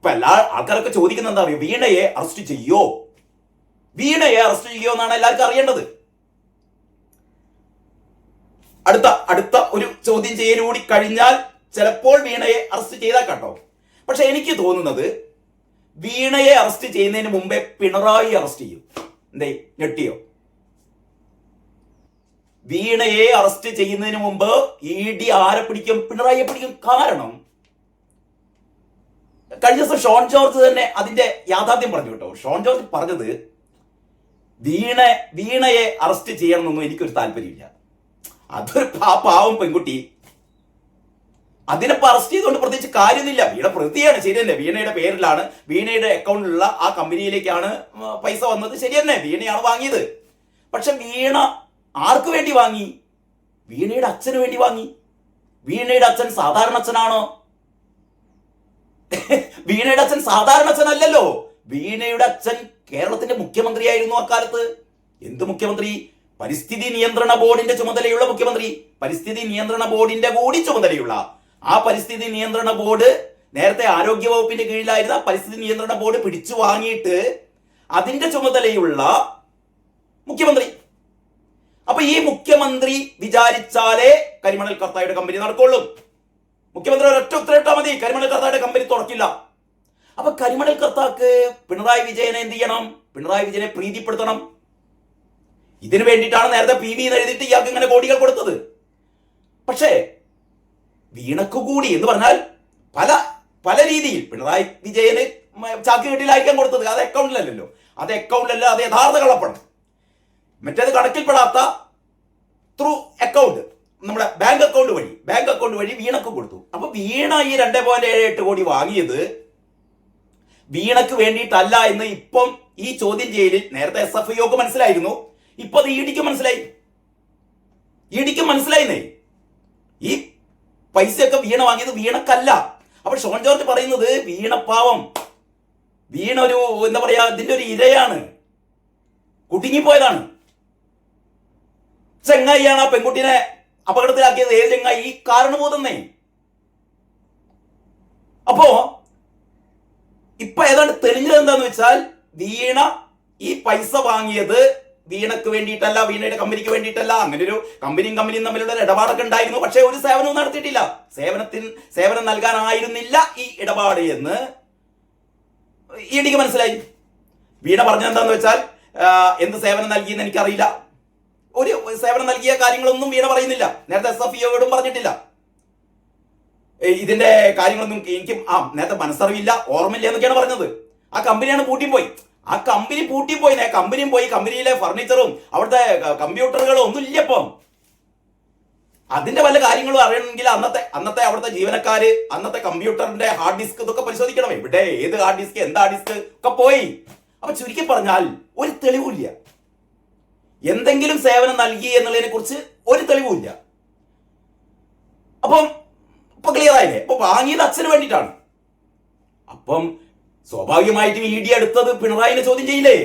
ഇപ്പൊ എല്ലാ ആൾക്കാരൊക്കെ ചോദിക്കുന്നത് എന്താ അറിയോ, വീണയെ അറസ്റ്റ് ചെയ്യോ, വീണയെ അറസ്റ്റ് ചെയ്യോ എന്നാണ് എല്ലാവർക്കും അറിയേണ്ടത്. അടുത്ത ഒരു ചോദ്യം ചെയ്യലൂടി കഴിഞ്ഞാൽ ചിലപ്പോൾ വീണയെ അറസ്റ്റ് ചെയ്താൽ കേട്ടോ. പക്ഷെ എനിക്ക് തോന്നുന്നത് വീണയെ അറസ്റ്റ് ചെയ്യുന്നതിന് മുമ്പേ പിണറായി അറസ്റ്റ് ചെയ്യും. എന്തേ ഞെട്ടിയോ? വീണയെ അറസ്റ്റ് ചെയ്യുന്നതിന് മുമ്പ് ED ആരെ പിടിക്കും? പിണറായിയെ പിടിക്കും. കാരണം കഴിഞ്ഞ ദിവസം ഷോൺ ജോർജ് തന്നെ അതിന്റെ യാഥാർത്ഥ്യം പറഞ്ഞു കേട്ടോ. ഷോൺ ജോർജ് പറഞ്ഞത് വീണയെ അറസ്റ്റ് ചെയ്യണമെന്നൊന്നും എനിക്കൊരു താല്പര്യമില്ല. അതൊരു പാവം പെൺകുട്ടി, അതിനിപ്പോ അറസ്റ്റ് ചെയ്തുകൊണ്ട് പ്രത്യേകിച്ച് കാര്യമൊന്നുമില്ല. വീണ പ്രതിയാണ്, ശരി തന്നെ. വീണയുടെ പേരിലാണ്, വീണയുടെ അക്കൗണ്ടിലുള്ള ആ കമ്പനിയിലേക്കാണ് പൈസ വന്നത്, ശരി തന്നെ. വീണയാണ് വാങ്ങിയത്. പക്ഷെ വീണ ആർക്ക് വേണ്ടി വാങ്ങി? വീണയുടെ അച്ഛന് വേണ്ടി വാങ്ങി. വീണയുടെ അച്ഛൻ സാധാരണ അച്ഛനാണോ? വീണയുടെ അച്ഛൻ സാധാരണ അച്ഛനല്ലല്ലോ. വീണയുടെ അച്ഛൻ കേരളത്തിന്റെ മുഖ്യമന്ത്രിയായിരുന്നു അക്കാലത്ത്. എന്ത് മുഖ്യമന്ത്രി? പരിസ്ഥിതി നിയന്ത്രണ ബോർഡിന്റെ ചുമതലയുള്ള മുഖ്യമന്ത്രി. പരിസ്ഥിതി നിയന്ത്രണ ബോർഡിന്റെ കൂടി ചുമതലയുള്ള ആ പരിസ്ഥിതി നിയന്ത്രണ ബോർഡ് നേരത്തെ ആരോഗ്യ വകുപ്പിന്റെ കീഴിലായിരുന്ന പരിസ്ഥിതി നിയന്ത്രണ ബോർഡ് പിടിച്ചു വാങ്ങിയിട്ട് അതിന്റെ ചുമതലയുള്ള മുഖ്യമന്ത്രി. അപ്പൊ ഈ മുഖ്യമന്ത്രി വിചാരിച്ചാലേ കരിമണൽ കർത്തായുടെ കമ്പനി നടക്കുള്ളൂ. മുഖ്യമന്ത്രി ഒരൊറ്റ ഉത്തരവിട്ടാ മതി, കരിമണൽ കർത്തായുടെ കമ്പനി തുറക്കില്ല. അപ്പൊ കരിമണൽ കർത്താക്ക് പിണറായി വിജയനെ എന്ത് ചെയ്യണം? പിണറായി വിജയനെ പ്രീതിപ്പെടുത്തണം. ഇതിനു വേണ്ടിയിട്ടാണ് നേരത്തെ PV എന്ന് എഴുതിയിട്ട് ഇയാൾക്ക് ഇങ്ങനെ കോടികൾ കൊടുത്തത്. പക്ഷേ വീണക്ക് കൂടി എന്ന് പറഞ്ഞാൽ പല രീതിയിൽ പിണറായി വിജയന് ചാക്ക് കെട്ടിലായിരിക്കാൻ കൊടുത്തത്. അത് അക്കൗണ്ടിലല്ലല്ലോ, അത് യഥാർത്ഥ കള്ളപ്പണം. മറ്റേത് കണക്കിൽപ്പെടാത്ത ത്രൂ അക്കൗണ്ട്, നമ്മുടെ ബാങ്ക് അക്കൗണ്ട് വഴി വീണക്ക് കൊടുത്തു. അപ്പൊ വീണ ഈ 2.78 കോടി വാങ്ങിയത് വീണക്ക് വേണ്ടിയിട്ടല്ല എന്ന് ഇപ്പം ഈ ചോദ്യം ചെയ്യലിൽ നേരത്തെ SFIOക്ക് മനസ്സിലായിരുന്നു. ഇപ്പൊ അത് EDക്ക് മനസ്സിലായിന്നേ. ഈ പൈസയൊക്കെ വീണ വാങ്ങിയത് വീണക്കല്ല. അപ്പൊ ഷോൺ ജോർജ് പറയുന്നത് വീണപ്പാവം, വീണ ഒരു എന്താ പറയാ, ഇതിന്റെ ഒരു ഇരയാണ്, കുടുങ്ങിപ്പോയതാണ്. ചെങ്ങായിയാണ് ആ പെൺകുട്ടിനെ അപകടത്തിലാക്കിയത്. ഏത് ചെങ്ങായി? ഈ കാരണഭൂതന്നേ. അപ്പോ ഇപ്പൊ ഏതാണ്ട് തെളിഞ്ഞത് എന്താന്ന് വെച്ചാൽ വീണ ഈ പൈസ വാങ്ങിയത് വീണക്ക് വേണ്ടിയിട്ടല്ല, വീണയുടെ കമ്പനിക്ക് വേണ്ടിയിട്ടല്ല. അങ്ങനെ ഒരു കമ്പനിയും തമ്മിലുള്ള ഒരു ഇടപാടൊക്കെ ഉണ്ടായിരുന്നു. പക്ഷെ ഒരു സേവനവും നടത്തിയിട്ടില്ല. സേവനം നൽകാനായിരുന്നില്ല ഈ ഇടപാട് എന്ന് EDക്ക് മനസ്സിലായി. വീണ പറഞ്ഞത് എന്താന്ന് വെച്ചാൽ എന്ത് സേവനം നൽകിയെന്ന് എനിക്കറിയില്ല. ഒരു സേവനം നൽകിയ കാര്യങ്ങളൊന്നും വീണ പറയുന്നില്ല. നേരത്തെ SFIOയോടും പറഞ്ഞിട്ടില്ല. ഇതിന്റെ കാര്യങ്ങളൊന്നും എനിക്ക് നേരത്തെ മനസ്സറിവില്ല, ഓർമ്മയില്ല എന്നൊക്കെയാണ് പറഞ്ഞത്. ആ കമ്പനിയാണ് പൂട്ടിപ്പോയി. ആ കമ്പനി കമ്പനിയും പോയി. കമ്പനിയിലെ ഫർണിച്ചറും അവിടുത്തെ കമ്പ്യൂട്ടറുകളും ഒന്നും ഇല്ല ഇപ്പം. അതിന്റെ വല്ല കാര്യങ്ങളും അറിയണമെങ്കിൽ അന്നത്തെ അവിടുത്തെ ജീവനക്കാര് അന്നത്തെ കമ്പ്യൂട്ടറിന്റെ ഹാർഡ് ഡിസ്ക് ഇതൊക്കെ പരിശോധിക്കണം. ഇവിടെ ഏത് ഹാർഡ് ഡിസ്ക്, എന്താ ഹാർഡ് ഡിസ്ക് ഒക്കെ പോയി. അപ്പൊ ചുരുക്കി പറഞ്ഞാൽ ഒരു തെളിവില്ല. എന്തെങ്കിലും സേവനം നൽകി എന്നുള്ളതിനെ കുറിച്ച് ഒരു തെളിവില്ല. അപ്പം ഇപ്പൊ ക്ലിയർ ആയില്ലേ? ഇപ്പൊ വാങ്ങിയത് അച്ഛന് വേണ്ടിയിട്ടാണ്. അപ്പം സ്വാഭാവികമായിട്ടും ED അടുത്തത് പിണറായിനെ ചോദ്യം ചെയ്യില്ലേ?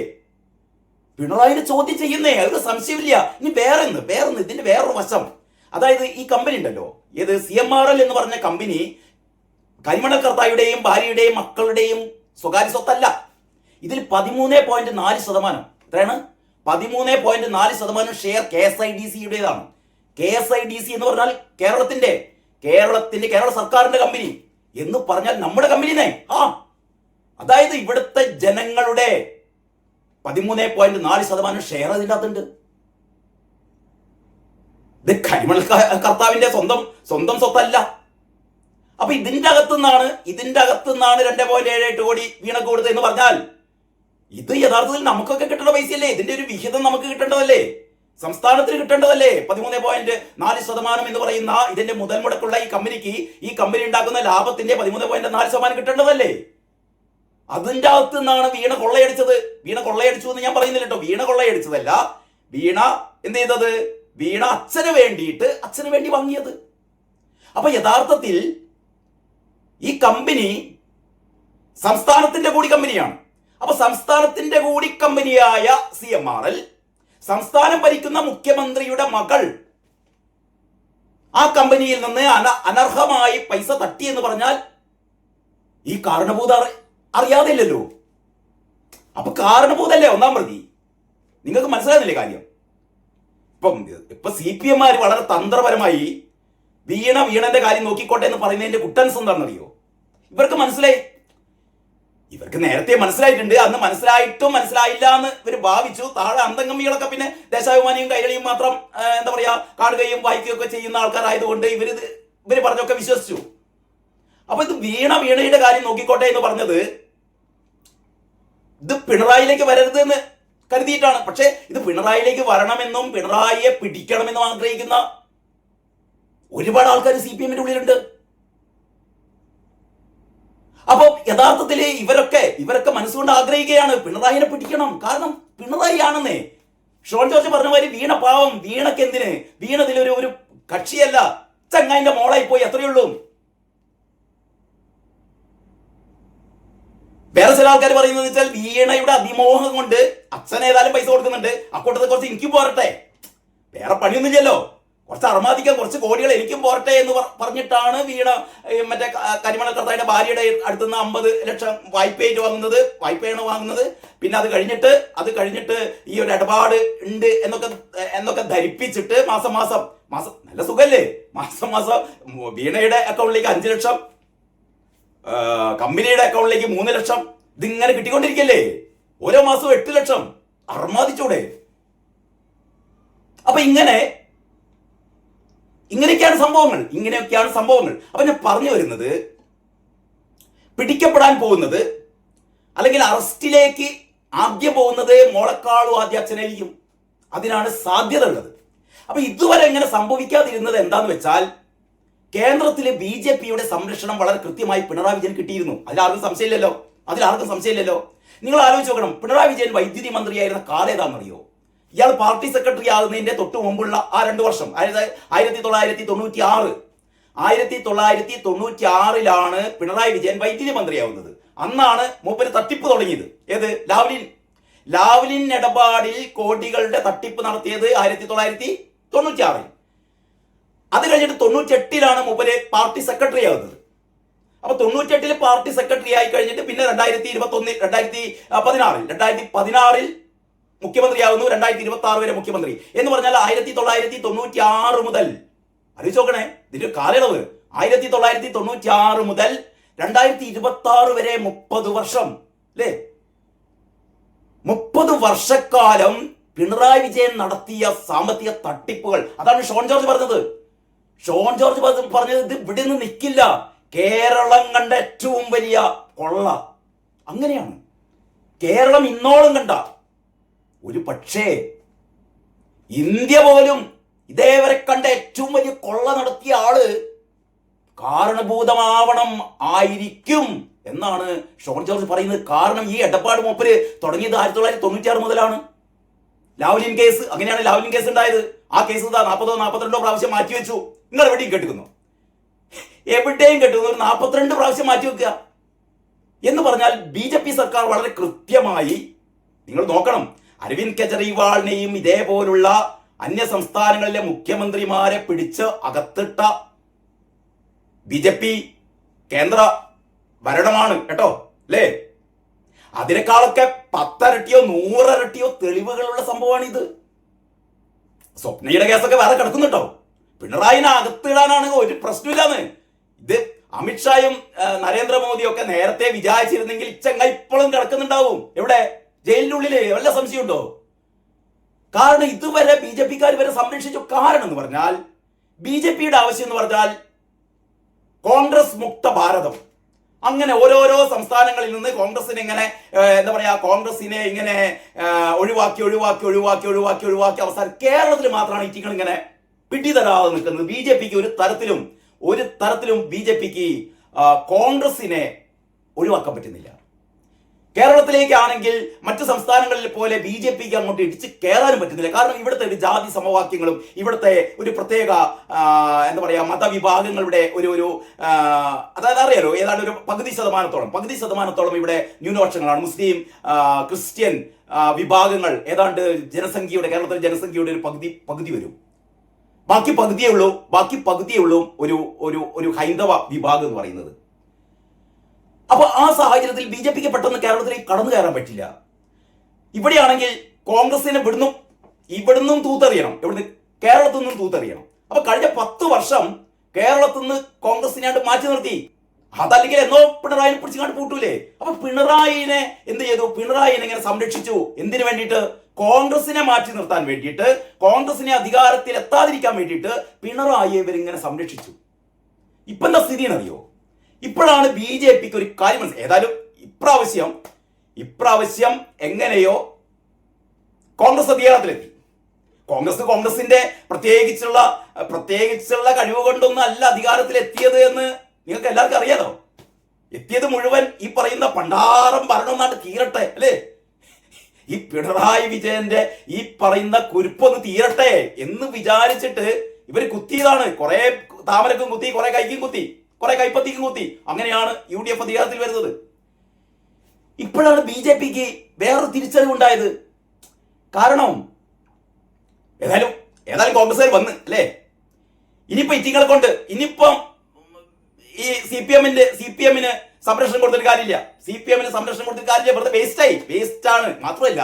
പിണറായിനെ ചോദ്യം ചെയ്യുന്നേ, അതൊരു സംശയമില്ല. ഇനി വേറൊന്ന് ഇതിന്റെ വേറൊരു വശം, അതായത് ഈ കമ്പനി ഉണ്ടല്ലോ, ഏത് CMRL എന്ന് പറഞ്ഞ കമ്പനി കരിമണൽ കർത്തായുടെയും ഭാര്യയുടെയും മക്കളുടെയും സ്വകാര്യ സ്വത്തല്ല. ഇതിൽ 13.4%, എത്രയാണ്? 13.4% ഷെയർ KSIDCയുടേതാണ്. KSIDC എന്ന് പറഞ്ഞാൽ കേരള സർക്കാരിന്റെ കമ്പനി എന്ന് പറഞ്ഞാൽ നമ്മുടെ കമ്പനിനെ. അതായത് ഇവിടുത്തെ ജനങ്ങളുടെ 13.4% ഷെയർ അതിൻ്റെ അകത്തുണ്ട്. ഇത് കരിമണൽ കർത്താവിന്റെ സ്വന്തം സ്വത്തല്ല. അപ്പൊ ഇതിന്റെ അകത്തുനിന്നാണ് 2.78 കോടി വീണക്ക് കൊടുത്തത് എന്ന് പറഞ്ഞാൽ ഇത് യഥാർത്ഥത്തിൽ നമുക്കൊക്കെ കിട്ടേണ്ട പൈസയല്ലേ? ഇതിന്റെ ഒരു വിഹിതം നമുക്ക് കിട്ടേണ്ടതല്ലേ? സംസ്ഥാനത്തിന് കിട്ടേണ്ടതല്ലേ? 13.4% എന്ന് പറയുന്ന ഇതിന്റെ മുതൽ മുടക്കുള്ള ഈ കമ്പനി ഉണ്ടാക്കുന്ന ലാഭത്തിന്റെ 13.4% കിട്ടേണ്ടതല്ലേ? അതിന്റെ അകത്ത് നിന്നാണ് വീണ കൊള്ളയടിച്ചത്. വീണ കൊള്ളയടിച്ചു എന്ന് ഞാൻ പറയുന്നില്ല കേട്ടോ. വീണ കൊള്ളയടിച്ചതല്ല. വീണ എന്ത് ചെയ്തത്? വീണ അച്ഛന് വേണ്ടി വാങ്ങിയത്. അപ്പൊ യഥാർത്ഥത്തിൽ ഈ കമ്പനി സംസ്ഥാനത്തിന്റെ കൂടി കമ്പനിയാണ്. അപ്പൊ സംസ്ഥാനത്തിന്റെ കൂടി കമ്പനിയായ CMRL, സംസ്ഥാനം ഭരിക്കുന്ന മുഖ്യമന്ത്രിയുടെ മകൾ ആ കമ്പനിയിൽ നിന്ന് അനർഹമായി പൈസ തട്ടി എന്ന് പറഞ്ഞാൽ ഈ കാരണഭൂത അറിയാതെ ഇല്ലല്ലോ. അപ്പൊ കാരണഭൂതല്ലേ ഒന്നാം പ്രതി. നിങ്ങൾക്ക് മനസ്സിലാകുന്നില്ലേ കാര്യം? ഇപ്പൊ CPM വളരെ തന്ത്രപരമായി വീണന്റെ കാര്യം നോക്കിക്കോട്ടെ എന്ന് പറയുന്നതിന്റെ കുട്ടൻസ് എന്താണെന്നറിയോ? ഇവർക്ക് മനസ്സിലായി. ഇവർക്ക് നേരത്തെ മനസ്സിലായിട്ടുണ്ട്. അന്ന് മനസ്സിലായിട്ടും മനസ്സിലായില്ല എന്ന് ഇവർ ഭാവിച്ചു. താഴെ അന്തംഗമ്മികളൊക്കെ പിന്നെ ദേശാഭിമാനിയും കൈരളിയും മാത്രം എന്താ പറയാ കാണുകയും വായിക്കുകയും ഒക്കെ ചെയ്യുന്ന ആൾക്കാരായതുകൊണ്ട് ഇവര് പറഞ്ഞൊക്കെ വിശ്വസിച്ചു. അപ്പൊ ഇത് വീണയുടെ കാര്യം നോക്കിക്കോട്ടെ എന്ന് പറഞ്ഞത് ഇത് പിണറായിലേക്ക് വരരുത് എന്ന് കരുതിയിട്ടാണ്. പക്ഷെ ഇത് പിണറായിലേക്ക് വരണമെന്നും പിണറായിയെ പിടിക്കണമെന്നും ആഗ്രഹിക്കുന്ന ഒരുപാട് ആൾക്കാർ CPM-ന്റെ ഉള്ളിലുണ്ട്. അപ്പൊ യഥാർത്ഥത്തിൽ ഇവരൊക്കെ മനസ്സുകൊണ്ട് ആഗ്രഹിക്കുകയാണ് പിണറായിനെ പിടിക്കണം. കാരണം പിണറായി ആണെന്നേ. ഷോൺ ജോർജ് പറഞ്ഞ മാതിരി വീണ പാവം, വീണക്ക് എന്തിന്? വീണ ഇതിലൊരു കക്ഷിയല്ല, ചങ്ങായിന്റെ മോളായി പോയി, അത്രയുള്ളൂ. വേറെ ചില ആൾക്കാർ പറയുന്നത് വെച്ചാൽ വീണയുടെ അതിമോഹം കൊണ്ട് അച്ഛൻ ഏതായാലും പൈസ കൊടുക്കുന്നുണ്ട്, അക്കൂട്ടത്തിൽ കുറച്ച് എനിക്കും പോരട്ടെ, വേറെ പണിയൊന്നുമില്ലല്ലോ, കുറച്ച് അർമാദിക്കാൻ കുറച്ച് കോടികൾ എനിക്കും പോരട്ടെ എന്ന് പറഞ്ഞിട്ടാണ് വീണ മറ്റേ കരിമണൽ കർത്താവിന്റെ ഭാര്യയുടെ അടുത്തുനിന്ന് 50 ലക്ഷം വായ്പയാണ് വാങ്ങുന്നത്. പിന്നെ അത് കഴിഞ്ഞിട്ട് ഈ ഒരു ഇടപാട് ഉണ്ട് എന്നൊക്കെ ധരിപ്പിച്ചിട്ട് മാസം നല്ല സുഖല്ലേ, മാസം വീണയുടെ അക്കൗണ്ടിലേക്ക് 5 ലക്ഷം, കമ്പനിയുടെ അക്കൗണ്ടിലേക്ക് 3 ലക്ഷം, ഇതിങ്ങനെ കിട്ടിക്കൊണ്ടിരിക്കല്ലേ. ഓരോ മാസവും 8 ലക്ഷം. അർമാദിച്ചൂടെ? അപ്പൊ ഇങ്ങനെയൊക്കെയാണ് സംഭവങ്ങൾ. അപ്പൊ ഞാൻ പറഞ്ഞു വരുന്നത്, പിടിക്കപ്പെടാൻ പോകുന്നത് അല്ലെങ്കിൽ അറസ്റ്റിലേക്ക് ആദ്യം പോകുന്നത് മോളക്കാളും ആദ്യം അച്ഛനായിരിക്കും. അതിനാണ് സാധ്യത ഉള്ളത്. അപ്പൊ ഇതുവരെ ഇങ്ങനെ സംഭവിക്കാതിരുന്നത് എന്താന്ന് വെച്ചാൽ കേന്ദ്രത്തിലെ BJP-യുടെ സംരക്ഷണം വളരെ കൃത്യമായി പിണറായി വിജയൻ കിട്ടിയിരുന്നു. അതിലാർക്കും സംശയമില്ലല്ലോ. നിങ്ങൾ ആലോചിച്ച് നോക്കണം, പിണറായി വിജയൻ വൈദ്യുതി മന്ത്രിയായിരുന്ന കാലം ഏതാണെന്നറിയോ? ഇയാൾ പാർട്ടി സെക്രട്ടറി ആകുന്നതിന്റെ തൊട്ട് മുമ്പുള്ള ആ 2 വർഷം, അതായത് 1996 1996 പിണറായി വിജയൻ വൈദ്യുതി മന്ത്രിയാവുന്നത്. അന്നാണ് മൂപ്പര് തട്ടിപ്പ് തുടങ്ങിയത്. ഏത്? ലാവ്ലിൻ ഇടപാടിൽ കോടികളുടെ തട്ടിപ്പ് നടത്തിയത് 1996. അത് കഴിഞ്ഞിട്ട് 98 മൂപ്പര് പാർട്ടി സെക്രട്ടറി ആവുന്നത്. അപ്പൊ 98 പാർട്ടി സെക്രട്ടറി ആയി കഴിഞ്ഞിട്ട് പിന്നെ 2016 മുഖ്യമന്ത്രിയാവുന്നു, 2026 വരെ മുഖ്യമന്ത്രി എന്ന് പറഞ്ഞാൽ 1996 മുതൽ അറിയിച്ചു നോക്കണേ, ഇതിന്റെ കാലയളവ് 1996 മുതൽ 2026 വരെ 30 വർഷം അല്ലേ? 30 വർഷക്കാലം പിണറായി വിജയൻ നടത്തിയ സാമ്പത്തിക തട്ടിപ്പുകൾ. അതാണ് ഷോൺ ജോർജ് പറഞ്ഞത്. ഇത് ഇവിടെ നിന്ന് നിൽക്കില്ല, കേരളം കണ്ട ഏറ്റവും വലിയ കൊള്ള. അങ്ങനെയാണ് കേരളം ഇന്നോളം കണ്ട. ഒരു പക്ഷേ ഇന്ത്യ പോലും ഇതേവരെ കണ്ട ഏറ്റവും വലിയ കൊള്ള നടത്തിയ ആള് കാരണഭൂതമാവണം ആയിരിക്കും എന്നാണ് ഷോൺ ജോർജ് പറയുന്നത്. കാരണം ഈ ഇടപാട് മൂപ്പര് തുടങ്ങിയത് 1996 മുതലാണ്. ലാവ്ലിൻ കേസ്, അങ്ങനെയാണ് ലാവ്ലിൻ കേസ് ഉണ്ടായത്. ആ കേസ് 40-42 പ്രാവശ്യം മാറ്റിവെച്ചു. നിങ്ങൾ എവിടെയും കേട്ടുക്കുന്നു? ഒരു 42 പ്രാവശ്യം മാറ്റിവെക്കുക എന്ന് പറഞ്ഞാൽ BJP സർക്കാർ വളരെ കൃത്യമായി, നിങ്ങൾ നോക്കണം, അരവിന്ദ് കെജ്രിവാളിനെയും ഇതേപോലുള്ള അന്യ സംസ്ഥാനങ്ങളിലെ മുഖ്യമന്ത്രിമാരെ പിടിച്ച് അകത്തിട്ട BJP കേന്ദ്ര ഭരണമാണ് കേട്ടോ, അല്ലേ? അതിനേക്കാളൊക്കെ 10 ഇരട്ടിയോ 100 ഇരട്ടിയോ തെളിവുകളുള്ള സംഭവമാണ് ഇത്. സ്വപ്നയുടെ കേസൊക്കെ വേറെ കിടക്കുന്നുട്ടോ. പിണറായിനെ അകത്തിടാനാണ് ഒരു പ്രശ്നമില്ലാന്ന്. ഇത് അമിത്ഷായും നരേന്ദ്രമോദിയും ഒക്കെ നേരത്തെ വിചാരിച്ചിരുന്നെങ്കിൽ ഇച്ചങ്ങ ഇപ്പോഴും കിടക്കുന്നുണ്ടാവും. എവിടെ? ജയിലിന്റെ ഉള്ളില്. വല്ല സംശയമുണ്ടോ? കാരണം ഇതുവരെ BJP-ക്കാർ ഇവരെ സംരക്ഷിച്ചു. കാരണം എന്ന് പറഞ്ഞാൽ BJP-യുടെ ആവശ്യം എന്ന് പറഞ്ഞാൽ കോൺഗ്രസ് മുക്ത ഭാരതം. അങ്ങനെ ഓരോരോ സംസ്ഥാനങ്ങളിൽ നിന്ന് കോൺഗ്രസിനെ ഇങ്ങനെ എന്താ പറയാ, കോൺഗ്രസിനെ ഇങ്ങനെ ഒഴിവാക്കി അവസാനം കേരളത്തിൽ മാത്രമാണ് ഇറ്റിങ്ങൾ ഇങ്ങനെ പിടിതരാതെ നിൽക്കുന്നത്. BJP-ക്ക് ഒരു തരത്തിലും BJP-ക്ക് കോൺഗ്രസിനെ ഒഴിവാക്കാൻ പറ്റുന്നില്ല. കേരളത്തിലേക്കാണെങ്കിൽ മറ്റു സംസ്ഥാനങ്ങളിൽ പോലെ BJP-ക്ക് അങ്ങോട്ട് ഇടിച്ച് കയറാനും പറ്റുന്നില്ല. കാരണം ഇവിടുത്തെ ഒരു ജാതി സമവാക്യങ്ങളും ഇവിടുത്തെ ഒരു പ്രത്യേക എന്താ പറയാ മതവിഭാഗങ്ങളുടെ ഒരു അതായത് അറിയാലോ, ഏതാണ്ട് ഒരു പകുതി ശതമാനത്തോളം ഇവിടെ ന്യൂനപക്ഷങ്ങളാണ്. മുസ്ലിം, ക്രിസ്ത്യൻ വിഭാഗങ്ങൾ ഏതാണ്ട് കേരളത്തിലെ ജനസംഖ്യയുടെ ഒരു പകുതി വരും. ബാക്കി പകുതിയേ ഉള്ളൂ ഒരു ഹൈന്ദവ വിഭാഗം എന്ന് പറയുന്നത്. അപ്പൊ ആ സാഹചര്യത്തിൽ ബി ജെ പിക്ക് പെട്ടെന്ന് കേരളത്തിലേക്ക് കടന്നു കയറാൻ പറ്റില്ല. ഇവിടെയാണെങ്കിൽ കോൺഗ്രസിനെ ഇവിടുന്നും തൂത്തെറിയണം, ഇവിടുന്ന് കേരളത്തിൽ നിന്നും തൂത്തെറിയണം. അപ്പൊ കഴിഞ്ഞ 10 വർഷം കേരളത്തിൽ നിന്ന് കോൺഗ്രസിനെ മാറ്റി നിർത്തി. അതല്ലെങ്കിൽ എന്നോ പിണറായിനെ പിടിച്ചുകൊണ്ട് പൂട്ടൂലേ. അപ്പൊ പിണറായിനെ എന്ത് ചെയ്തു? പിണറായിനെ ഇങ്ങനെ സംരക്ഷിച്ചു. എന്തിനു വേണ്ടിയിട്ട്? കോൺഗ്രസിനെ മാറ്റി നിർത്താൻ വേണ്ടിയിട്ട്, കോൺഗ്രസിനെ അധികാരത്തിൽ എത്താതിരിക്കാൻ വേണ്ടിയിട്ട് പിണറായിയെ ഇവരിങ്ങനെ സംരക്ഷിച്ചു. ഇപ്പൊ എന്താ സ്ഥിതി എന്നറിയോ? ഇപ്പോഴാണ് ബി ജെ പിക്ക് ഒരു കാര്യം മനസ്സിലായി. ഏതായാലും ഇപ്രാവശ്യം എങ്ങനെയോ കോൺഗ്രസ് അധികാരത്തിലെത്തി. കോൺഗ്രസിന്റെ പ്രത്യേകിച്ചുള്ള കഴിവ് കൊണ്ടൊന്നും അല്ല അധികാരത്തിൽ എത്തിയത് എന്ന് നിങ്ങൾക്ക് എല്ലാവർക്കും അറിയാലോ. എത്തിയത് മുഴുവൻ ഈ പറയുന്ന പണ്ടാറം ഭരണം നാട്ട് തീരട്ടെ, അല്ലേ? ഈ പിണറായി വിജയന്റെ ഈ പറയുന്ന കുരുപ്പൊന്ന് തീരട്ടെ എന്ന് വിചാരിച്ചിട്ട് ഇവർ കുത്തിയതാണ്. കുറെ താമരക്കും കുത്തി, കുറെ കൈക്കും കുത്തി, കുറെ കൈപ്പത്തിക്കും കുത്തി. അങ്ങനെയാണ് UDF അധികാരത്തിൽ വരുന്നത്. ഇപ്പോഴാണ് ബി ജെ പിക്ക് വേറൊരു തിരിച്ചറിവുണ്ടായത്. കാരണം ഏതായാലും കോൺഗ്രസ്സുകാർ വന്ന്, അല്ലേ? ഇനിയിപ്പോ ഇറ്റിങ്ങളെ കൊണ്ട് ഇനിയിപ്പം ഈ സി പി എമ്മിന് സംരക്ഷണം കൊടുത്തിട്ട് കാര്യമില്ല. വെറുതെ വേസ്റ്റാണ്. മാത്രമല്ല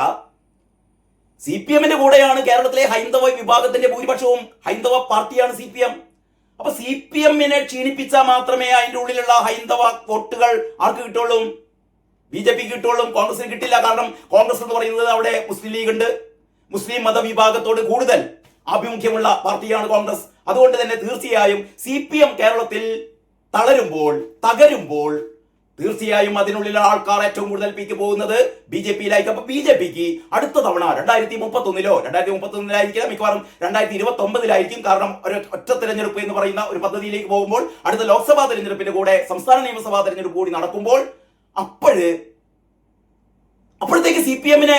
CPM-ന്റെ കൂടെയാണ് കേരളത്തിലെ ഹൈന്ദവ വിഭാഗത്തിന്റെ ഭൂരിപക്ഷവും. ഹൈന്ദവ പാർട്ടിയാണ് CPM. അപ്പൊ CPM-നെ ക്ഷീണിപ്പിച്ചാൽ മാത്രമേ അതിന്റെ ഉള്ളിലുള്ള ഹൈന്ദവ വോട്ടുകൾ ആർക്ക് കിട്ടുള്ളൂ? BJP കിട്ടുള്ളൂ. കോൺഗ്രസിന് കിട്ടില്ല. കാരണം കോൺഗ്രസ് എന്ന് പറയുന്നത് അവിടെ മുസ്ലിം ലീഗ് ഉണ്ട്. മുസ്ലിം മതവിഭാഗത്തോട് കൂടുതൽ ആഭിമുഖ്യമുള്ള പാർട്ടിയാണ് കോൺഗ്രസ്. അതുകൊണ്ട് തന്നെ തീർച്ചയായും CPM കേരളത്തിൽ തകരുമ്പോൾ തീർച്ചയായും അതിനുള്ളിലെ ആൾക്കാർ ഏറ്റവും കൂടുതൽ പീക്ക് പോകുന്നത് BJP-യിലേക്ക്. അപ്പൊ BJP-ക്ക് അടുത്ത തവണ 2031 മിക്കവാറും 2029 കാരണം ഒറ്റ തിരഞ്ഞെടുപ്പ് എന്ന് പറയുന്ന ഒരു പദ്ധതിയിലേക്ക് പോകുമ്പോൾ അടുത്ത ലോക്സഭാ തിരഞ്ഞെടുപ്പിന്റെ കൂടെ സംസ്ഥാന നിയമസഭാ തിരഞ്ഞെടുപ്പ് കൂടി നടക്കുമ്പോൾ അപ്പോഴത്തേക്ക് CPM-നെ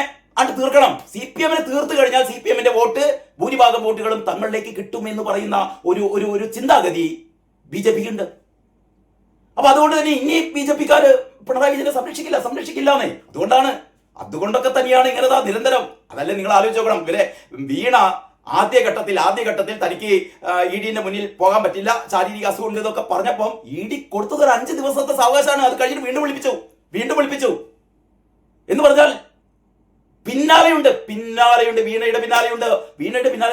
തീർക്കണം. CPM-നെ തീർത്തു കഴിഞ്ഞാൽ CPM-ന്റെ ഭൂരിഭാഗം വോട്ടുകളും തങ്ങളിലേക്ക് കിട്ടുമെന്ന് പറയുന്ന ഒരു ചിന്താഗതി BJP-ക്ക് ഉണ്ട്. അപ്പൊ അതുകൊണ്ട് തന്നെ ഇനി BJP-ക്കാര് പിണറായി വിജയനെ സംരക്ഷിക്കില്ലാന്നേ. അതുകൊണ്ടൊക്കെ തന്നെയാണ് ഇങ്ങനെ നിരന്തരം. അതല്ലേ നിങ്ങൾ ആലോചിച്ച് നോക്കണം. ഇവരെ വീണ ആദ്യഘട്ടത്തിൽ തനിക്ക് ED-ന്റെ മുന്നിൽ പോകാൻ പറ്റില്ല, ശാരീരിക അസുഖം ഇതൊക്കെ പറഞ്ഞപ്പം ED കൊടുത്തത് ഒരു 5 ദിവസത്തെ സാവകാശമാണ്. അത് കഴിഞ്ഞിട്ട് വീണ്ടും വിളിപ്പിച്ചു എന്ന് പറഞ്ഞാൽ പിന്നാലെയുണ്ട്. വീണയുടെ പിന്നാലെ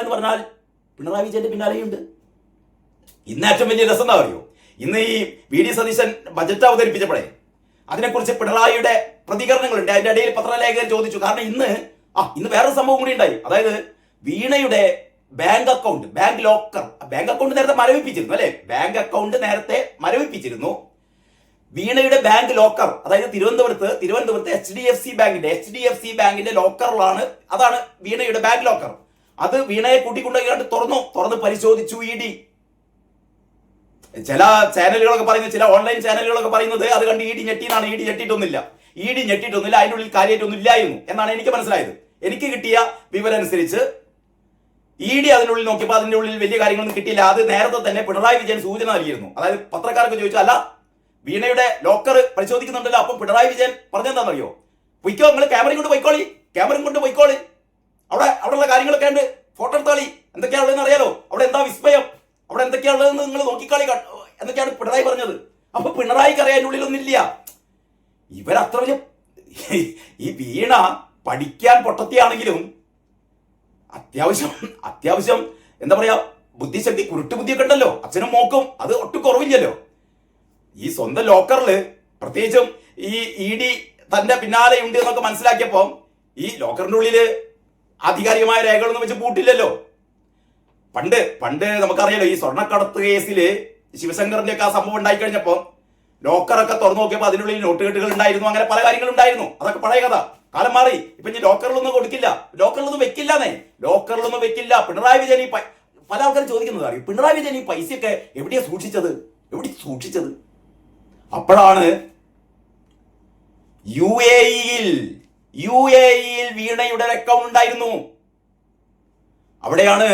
എന്ന് പറഞ്ഞാൽ പിണറായി വിജയന്റെ പിന്നാലെയുണ്ട്. ഇന്ന് ഏറ്റവും വലിയ രസം എന്താ അറിയോ? ഇന്ന് ഈ VD സതീശൻ ബജറ്റ് അവതരിപ്പിച്ചപ്പോഴേ അതിനെക്കുറിച്ച് പിണറായിയുടെ പ്രതികരണങ്ങളുണ്ട്. അതിന്റെ ഇടയിൽ പത്രലേഖകർ ചോദിച്ചു. കാരണം ഇന്ന് വേറൊരു സംഭവം കൂടി ഉണ്ടായി. അതായത് വീണയുടെ ബാങ്ക് അക്കൗണ്ട് നേരത്തെ മരവിപ്പിച്ചിരുന്നു, അല്ലെ? ബാങ്ക് അക്കൗണ്ട് നേരത്തെ മരവിപ്പിച്ചിരുന്നു. വീണയുടെ ബാങ്ക് ലോക്കർ, അതായത് തിരുവനന്തപുരത്ത് HDFC ബാങ്കിന്റെ ലോക്കറിലാണ്. അതാണ് വീണയുടെ ബാങ്ക് ലോക്കർ. അത് വീണയെ കൂട്ടിക്കൊണ്ടുപോയി തുറന്ന് പരിശോധിച്ചു ED. ചില ഓൺലൈൻ ചാനലുകളൊക്കെ പറയുന്നത് അത് കണ്ട് ED ഞെട്ടിയെന്നാണ്. ED ഞെട്ടിയിട്ടൊന്നുമില്ല. അതിൻ്റെ ഉള്ളിൽ കാര്യമായിട്ടൊന്നും ഇല്ലായിരുന്നു എന്നാണ് എനിക്ക് മനസ്സിലായത്. എനിക്ക് കിട്ടിയ വിവരം അനുസരിച്ച് ED അതിനുള്ളിൽ നോക്കിയപ്പോൾ അതിന്റെ ഉള്ളിൽ വലിയ കാര്യങ്ങളൊന്നും കിട്ടിയില്ല. അത് നേരത്തെ തന്നെ പിണറായി വിജയൻ സൂചന നൽകിയിരുന്നു. അതായത് പത്രക്കാർക്ക് ചോദിച്ചു, അല്ല വീണയുടെ ലോക്കർ പരിശോധിക്കുന്നുണ്ടല്ലോ, അപ്പം പിണറായി വിജയൻ പറഞ്ഞെന്താണെന്നറിയോ? പൊയ്ക്കോ, നിങ്ങൾ ക്യാമറയും കൊണ്ട് പോയിക്കോളി, അവിടെയുള്ള കാര്യങ്ങളൊക്കെ ഉണ്ട്, ഫോട്ടോ എടുത്താളി, എന്തൊക്കെയാണുള്ളതെന്ന് അറിയാലോ, അവിടെ എന്താ വിസ്മയം, അവിടെ എന്തൊക്കെയാണുള്ളതെന്ന് നിങ്ങൾ നോക്കിക്കളി എന്നൊക്കെയാണ് പിണറായി പറഞ്ഞത്. അപ്പൊ പിണറായിക്ക് അറിയാൻ ഉള്ളിലൊന്നുമില്ല. ഇവരത്ര വലിയ ഈ വീണ പഠിക്കാൻ പൊട്ടത്തിയാണെങ്കിലും അത്യാവശ്യം എന്താ പറയാ ബുദ്ധിശക്തി, കുരുട്ടുബുദ്ധിയൊക്കെ ഉണ്ടല്ലോ. അച്ഛനും മോക്കും അത് ഒട്ടും കുറവില്ലല്ലോ. ഈ സ്വന്തം ലോക്കറില് പ്രത്യേകിച്ചും ഈ ED തന്റെ പിന്നാലെ ഉണ്ട് എന്നൊക്കെ മനസ്സിലാക്കിയപ്പോ ഈ ലോക്കറിന്റെ ഉള്ളില് ആധികാരികമായ രേഖകളൊന്നും വെച്ച് പൂട്ടില്ലല്ലോ. പണ്ട് നമുക്കറിയാലോ, ഈ സ്വർണ്ണക്കടത്ത് കേസില് ശിവശങ്കറിന്റെ ഒക്കെ ആ സംഭവം ഉണ്ടായി കഴിഞ്ഞപ്പോ ലോക്കറൊക്കെ തുറന്നു നോക്കിയപ്പോ അതിനുള്ളിൽ നോട്ടുകെട്ടുകൾ ഉണ്ടായിരുന്നു, അങ്ങനെ പല കാര്യങ്ങളും ഉണ്ടായിരുന്നു. അതൊക്കെ പഴയ കഥ, കാലം മാറി. ഇപ്പൊ ഇനി ലോക്കറിലൊന്നും കൊടുക്കില്ല, ലോക്കറിലൊന്നും വെക്കില്ല. പിണറായി വിജയൻ പല ആൾക്കാരും ചോദിക്കുന്നത് അറിയും, പിണറായി വിജയൻ ഈ പൈസയൊക്കെ എവിടെയാ സൂക്ഷിച്ചത്? അപ്പോഴാണ് UAE-യിൽ വീണയുടെ അക്കൗണ്ട് ഉണ്ടായിരുന്നു. അവിടെയാണ്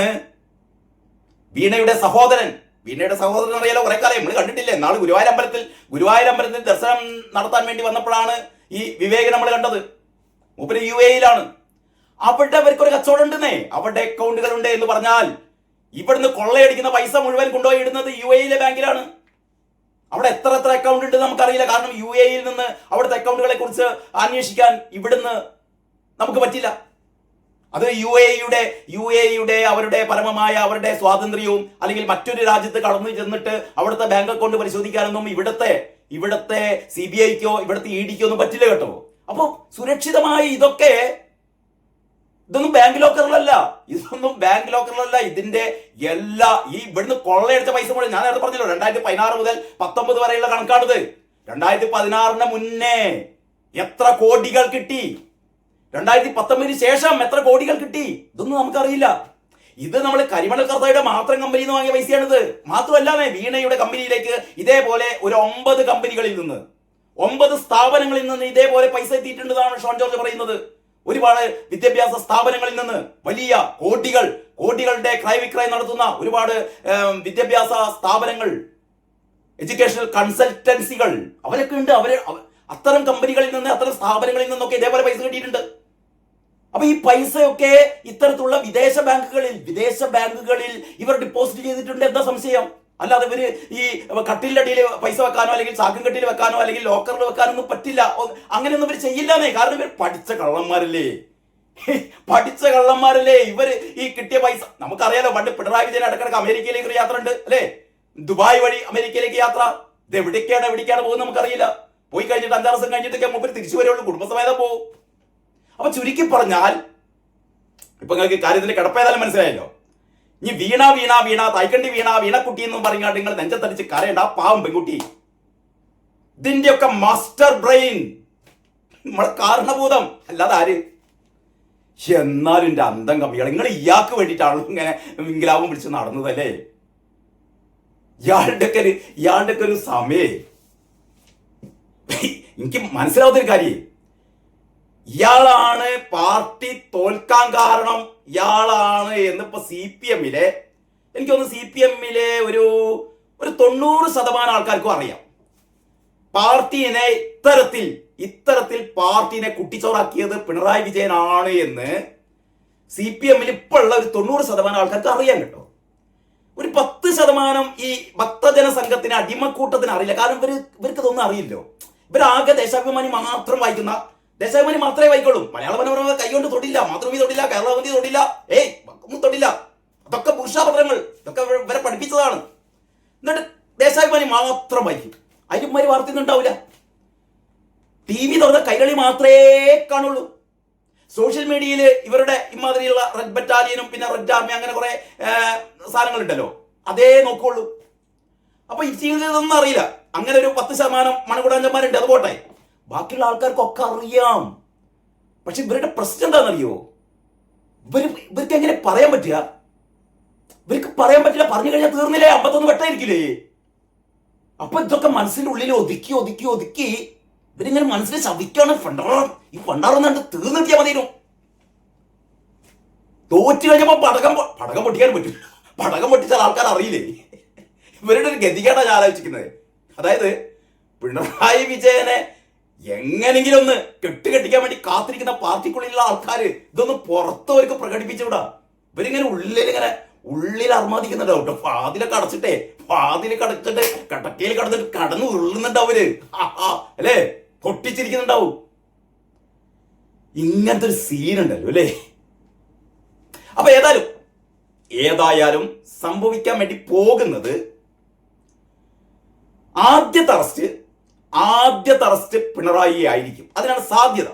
വീണയുടെ സഹോദരൻ അറിയാലോ, കുറെ കാലം നമ്മൾ കണ്ടിട്ടില്ലേ? നാളെ ഗുരുവായൂർ അമ്പലത്തിൽ ദർശനം നടത്താൻ വേണ്ടി വന്നപ്പോഴാണ് ഈ വിവേക് നമ്മൾ കണ്ടത്. മൂപ്പര് UAE-യിലാണ്. അവിടെ അവർക്കൊരു കച്ചവടം ഉണ്ടെന്നേ, അവിടെ അക്കൗണ്ടുകൾ ഉണ്ട് എന്ന് പറഞ്ഞാൽ ഇവിടുന്ന് കൊള്ളയടിക്കുന്ന പൈസ മുഴുവൻ കൊണ്ടുപോയി ഇടുന്നത് UAE-യിലെ ബാങ്കിലാണ്. അവിടെ എത്ര അക്കൗണ്ട് ഉണ്ട് നമുക്കറിയില്ല. കാരണം UAE നിന്ന് അവിടുത്തെ അക്കൗണ്ടുകളെ കുറിച്ച് അന്വേഷിക്കാൻ ഇവിടുന്ന് നമുക്ക് പറ്റില്ല. അത് UAE അവരുടെ പരമമായ അവരുടെ സ്വാതന്ത്ര്യവും അല്ലെങ്കിൽ മറ്റൊരു രാജ്യത്ത് കടന്നു ചെന്നിട്ട് അവിടുത്തെ ബാങ്ക് അക്കൗണ്ട് പരിശോധിക്കാനൊന്നും ഇവിടുത്തെ CBIക്കോ ഇവിടുത്തെ EDക്കോ ഒന്നും പറ്റില്ല കേട്ടോ. അപ്പൊ സുരക്ഷിതമായി ഇതൊന്നും ബാങ്ക് ലോക്കറിലല്ല, ഇതിന്റെ എല്ലാ ഈ ഇവിടുന്ന് കൊള്ളയടിച്ച പൈസ മുഴുവൻ ഞാൻ നേരത്തെ പറഞ്ഞല്ലോ 2016 മുതൽ 19 വരെയുള്ള കണക്കാണിത്. 2016 മുന്നേ എത്ര കോടികൾ കിട്ടി, 2019 ശേഷം എത്ര കോടികൾ കിട്ടി, ഇതൊന്നും നമുക്കറിയില്ല. ഇത് നമ്മൾ കരിമണൽ കർത്തയുടെ മാത്രം കമ്പനിയിൽ നിന്ന് വാങ്ങിയ പൈസയാണിത്. മാത്രമല്ല വീണയുടെ കമ്പനിയിലേക്ക് ഇതേപോലെ ഒരു 9 കമ്പനികളിൽ നിന്ന് 9 സ്ഥാപനങ്ങളിൽ നിന്ന് ഇതേപോലെ പൈസ എത്തിയിട്ടുണ്ടെന്നാണ് ഷോൺ ജോർജ് പറയുന്നത്. ഒരുപാട് വിദ്യാഭ്യാസ സ്ഥാപനങ്ങളിൽ നിന്ന് വലിയ കോടികളുടെ ക്രയവിക്രയം നടത്തുന്ന ഒരുപാട് വിദ്യാഭ്യാസ സ്ഥാപനങ്ങൾ, എഡ്യൂക്കേഷണൽ കൺസൾട്ടൻസികൾ അവരൊക്കെ ഉണ്ട്. അത്തരം കമ്പനികളിൽ നിന്ന് അത്തരം സ്ഥാപനങ്ങളിൽ നിന്നൊക്കെ ഇതേപോലെ പൈസ കിട്ടിയിട്ടുണ്ട്. അപ്പൊ ഈ പൈസയൊക്കെ ഇത്തരത്തിലുള്ള വിദേശ ബാങ്കുകളിൽ ഇവർ ഡെപ്പോസിറ്റ് ചെയ്തിട്ടുണ്ട്. എന്താ സംശയം? അല്ലാതെ ഇവര് ഈ കട്ടിലിന്റെ അടിയിൽ പൈസ വെക്കാനോ അല്ലെങ്കിൽ ചാക്കും കെട്ടിൽ വെക്കാനോ അല്ലെങ്കിൽ ലോക്കറിൽ വെക്കാനോ ഒന്നും പറ്റില്ല. അങ്ങനെയൊന്നും ഇവർ ചെയ്യില്ലാന്നേ. കാരണം ഇവർ പഠിച്ച കള്ളന്മാരല്ലേ ഇവര്. ഈ കിട്ടിയ പൈസ നമുക്കറിയാലോ. പണ്ട് പിണറായി വിജയൻ ഇടക്കിടക്ക് അമേരിക്കയിലേക്ക് ഒരു യാത്ര ഉണ്ട് അല്ലേ, ദുബായ് വഴി അമേരിക്കയിലേക്ക് യാത്ര. ഇത് എവിടേക്കാണ് പോകുന്നത് നമുക്കറിയില്ല. പോയി കഴിഞ്ഞിട്ട് 5-6 ദിവസം കഴിഞ്ഞിട്ടൊക്കെ മൂപ്പര് തിരിച്ചു വരുള്ളൂ, കുടുംബസമേതം പോകും. അപ്പൊ ചുരുക്കി പറഞ്ഞാൽ ഇപ്പൊ നിങ്ങൾക്ക് കാര്യത്തിന്റെ കിടപ്പേതായാലും മനസ്സിലായല്ലോ. ഇനി വീണ തൈക്കണ്ടി വീണക്കുട്ടി എന്നും പറഞ്ഞാൽ നിങ്ങൾ നെഞ്ചത്തടിച്ച് കരയേണ്ട പാവം പെൺകുട്ടി. ഇതിന്റെയൊക്കെ മാസ്റ്റർ ബ്രെയിൻ നമ്മളെ കാരണഭൂതം, അല്ലാതെ ആര്? എന്നാലും എന്റെ അന്തം കമ്മികൾ, നിങ്ങൾ ഇയാൾക്ക് വേണ്ടിയിട്ടാണല്ലോ ഇങ്ങനെ വിങ്കലാപം പിടിച്ച് നടന്നതല്ലേ. ഇയാളുടെ ഒരു സമയേ എനിക്ക് മനസ്സിലാവാത്തൊരു കാര്യം, ഇയാളാണ് പാർട്ടി തോൽക്കാൻ കാരണം, ഇയാളാണ് എന്നിപ്പോ CPMലെ എനിക്ക് തോന്നുന്നു CPMലെ ഒരു 90% ആൾക്കാർക്കും അറിയാം. പാർട്ടിനെ ഇത്തരത്തിൽ പാർട്ടിനെ കുട്ടിച്ചോറാക്കിയത് പിണറായി വിജയനാണ് എന്ന് CPMൽ ഇപ്പോൾ ഉള്ള ഒരു 90% ആൾക്കാർക്ക് അറിയാൻ കേട്ടോ. ഒരു 10% ഈ ഭക്തജന സംഘത്തിന് അടിമക്കൂട്ടത്തിന് അറിയില്ല. കാരണം ഇവർക്ക് ഇതൊന്നും അറിയില്ലോ. ഇവരാകെ ദേശാഭിമാനി മാത്രം വായിക്കുന്ന, ദേശാഭിമാനി മാത്രമേ വായിക്കുള്ളൂ. മലയാള മനോരമ കൈകൊണ്ട് തൊടില്ല, മാതൃഭൂമി തൊടില്ല, കേരളവന്തി തൊടില്ല, ഒന്നും തൊടില്ല. അതൊക്കെ പുരുഷാപത്രങ്ങൾ, ഇതൊക്കെ ഇവരെ പഠിപ്പിച്ചതാണ്. എന്നിട്ട് ദേശാഭിമാനി മാത്രം വായിക്കും. അതിന്മാര് വാർത്തയൊന്നും ഉണ്ടാവില്ല. TV തുറന്ന കൈകളി മാത്രമേ കാണുള്ളൂ. സോഷ്യൽ മീഡിയയിൽ ഇവരുടെ ഇമാതിരിയുള്ള റെഡ് ബറ്റാലിയനും പിന്നെ റെഡ് ആർമി അങ്ങനെ കുറെ സാധനങ്ങളുണ്ടല്ലോ, അതേ നോക്കുള്ളൂ. അപ്പൊ ഇതൊന്നും അറിയില്ല. അങ്ങനെ ഒരു 10% മണകുടാഞ്ചന്മാരുണ്ട്, അത് പോട്ടെ. ബാക്കിയുള്ള ആൾക്കാർക്കൊക്കെ അറിയാം. പക്ഷെ ഇവരുടെ പ്രശ്നം എന്താണെന്നറിയോ? ഇവർക്ക് എങ്ങനെ പറയാൻ പറ്റുക? ഇവർക്ക് പറയാൻ പറ്റില്ല. പറഞ്ഞു കഴിഞ്ഞാൽ തീർന്നില്ലേ, 51 വെട്ടായിരിക്കില്ലേ? അപ്പൊ ഇതൊക്കെ മനസ്സിന്റെ ഉള്ളിൽ ഒതുക്കി ഇവരിങ്ങനെ മനസ്സിൽ ശവിക്കാണ്. ഈ ഫണ്ടാറൊന്നും തീർന്നിട്ടിയാൽ മതിയോ. തോറ്റു കഴിഞ്ഞപ്പോ പടകം പൊട്ടിക്കാൻ പറ്റും. പടകം പൊട്ടിച്ചാൽ ആൾക്കാർ അറിയില്ലേ? ഇവരുടെ ഒരു ഗതികേടാണ് ഞാൻ ആലോചിക്കുന്നത്. അതായത് പിണറായി വിജയനെ എങ്ങനെങ്കിലും ഒന്ന് കെട്ടിക്കാൻ വേണ്ടി കാത്തിരിക്കുന്ന പാർട്ടിക്കുള്ളിലുള്ള ആൾക്കാർ ഇതൊന്ന് പുറത്തവർക്ക് പ്രകടിപ്പിച്ചുകൂടാ. ഇവരിങ്ങനെ ഉള്ളിൽ അർമാദിക്കുന്നുണ്ടാവും കേട്ടോ. വാതിലൊക്കെ അടച്ചിട്ട് കടക്കയിൽ കടന്നിട്ട് കടന്നു ഉരുളുന്നുണ്ടാവും അവര്, അല്ലേ? പൊട്ടിച്ചിരിക്കുന്നുണ്ടാവും. ഇങ്ങനത്തെ ഒരു സീനുണ്ടല്ലോ അല്ലേ? അപ്പൊ ഏതായാലും സംഭവിക്കാൻ വേണ്ടി പോകുന്നത് ആദ്യത്തെ അറസ്റ്റ് പിണറായി ആയിരിക്കും. അതിനാണ് സാധ്യത.